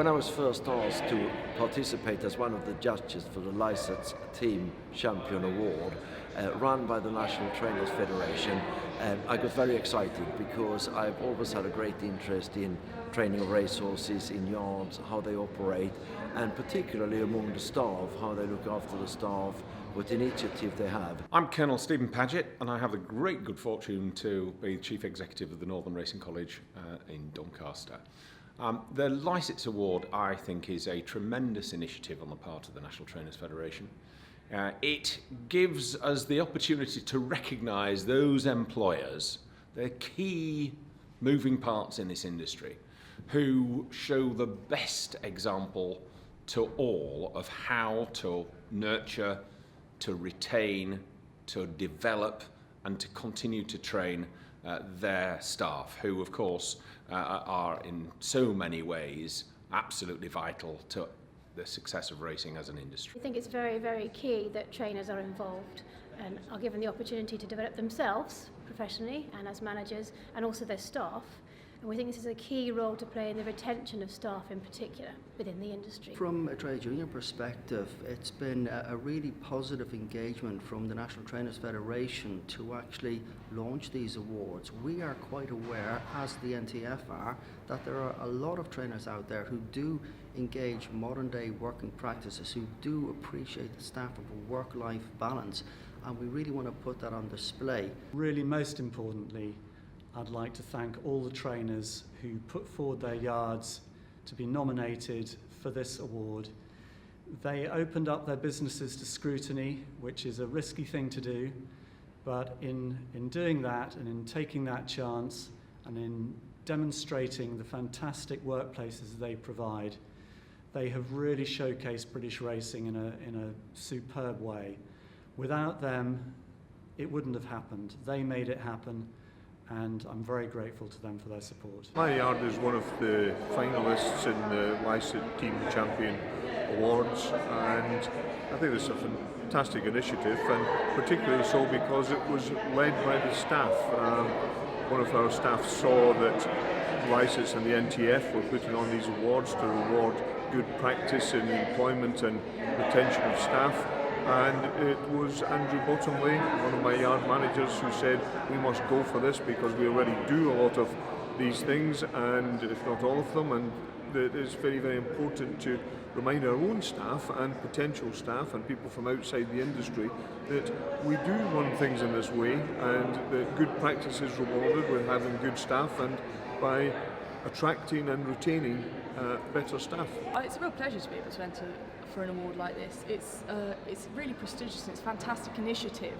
When I was first asked to participate as one of the judges for the Lycetts Team Champion Award, run by the National Trainers Federation, I got very excited because I've always had a great interest in training of racehorses, in yards, how they operate, and particularly among the staff, how they look after the staff, what initiative they have. I'm Colonel Stephen Paget, and I have the great good fortune to be Chief Executive of the Northern Racing College in Doncaster. The Lycetts Award, I think, is a tremendous initiative on the part of the National Trainers Federation. It gives us the opportunity to recognise those employers, the key moving parts in this industry, who show the best example to all of how to nurture, to retain, to develop and to continue to train their staff, who of course are in so many ways absolutely vital to the success of racing as an industry. I think it's very, very key that trainers are involved and are given the opportunity to develop themselves professionally and as managers, and also their staff. And we think this is a key role to play in the retention of staff in particular within the industry. From a trade union perspective, it's been a really positive engagement from the National Trainers Federation to actually launch these awards. We are quite aware, as the NTF are, that there are a lot of trainers out there who do engage modern day working practices, who do appreciate the staff of a work-life balance, and we really want to put that on display. Really, most importantly, I'd like to thank all the trainers who put forward their yards to be nominated for this award. They opened up their businesses to scrutiny, which is a risky thing to do, but in doing that and in taking that chance and in demonstrating the fantastic workplaces they provide, they have really showcased British racing in a superb way. Without them, it wouldn't have happened. They made it happen, and I'm very grateful to them for their support. My yard is one of the finalists in the Lycetts Team Champion Awards, and I think it's a fantastic initiative, and particularly so because it was led by the staff. One of our staff saw that Lycetts and the NTF were putting on these awards to reward good practice in employment and retention of staff. And it was Andrew Bottomley, one of my yard managers, who said we must go for this because we already do a lot of these things, and if not all of them, and it is very, very important to remind our own staff and potential staff and people from outside the industry that we do run things in this way, and that good practice is rewarded with having good staff and by attracting and retaining better staff. It's a real pleasure to be able to enter for an award like this. It's really prestigious and it's a fantastic initiative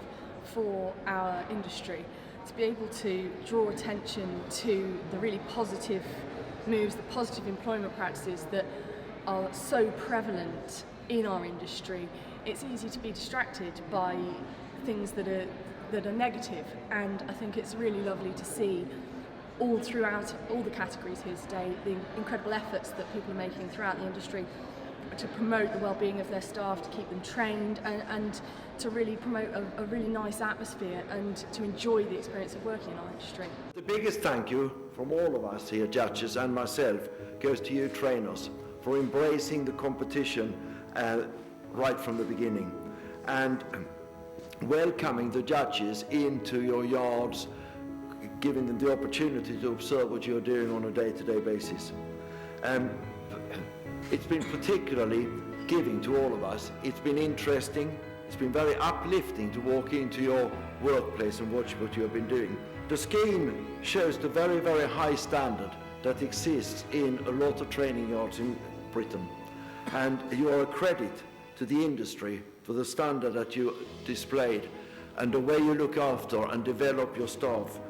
for our industry to be able to draw attention to the really positive moves, the positive employment practices that are so prevalent in our industry. It's easy to be distracted by things that are negative, and I think it's really lovely to see all throughout all the categories here today the incredible efforts that people are making throughout the industry to promote the well-being of their staff, to keep them trained, and to really promote a really nice atmosphere and to enjoy the experience of working in our industry. The biggest thank you from all of us here, judges and myself, goes to you trainers for embracing the competition right from the beginning and welcoming the judges into your yards, giving them the opportunity to observe what you're doing on a day-to-day basis. It's been particularly giving to all of us. It's been interesting. It's been very uplifting to walk into your workplace and watch what you have been doing. The scheme shows the very, very high standard that exists in a lot of training yards in Britain. And you are a credit to the industry for the standard that you displayed and the way you look after and develop your staff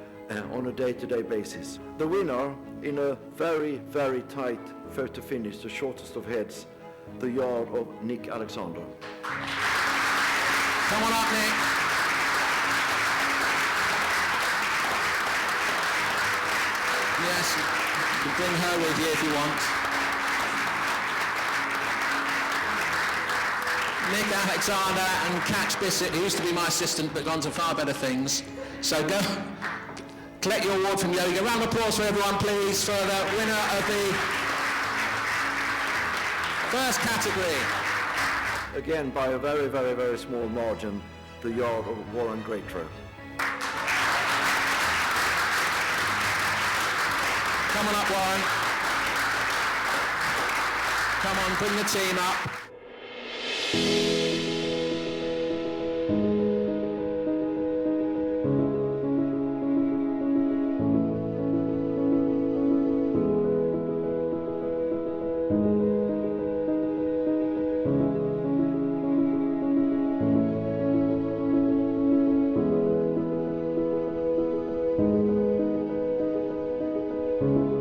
on a day-to-day basis. The winner, in a very, very tight photo finish, the shortest of heads, the yard of Nick Alexander. Come on up, Nick. Yes, you can bring her with you if you want. Nick Alexander and Catch Bissett, who used to be my assistant but gone to far better things. So go collect your award from Yoga. Round of applause for everyone, please, for the winner of the First category. Again, by a very, very, very small margin, the Jarl of Warren Greatrow. Come on up, Warren. Come on, bring the team up. Thank you.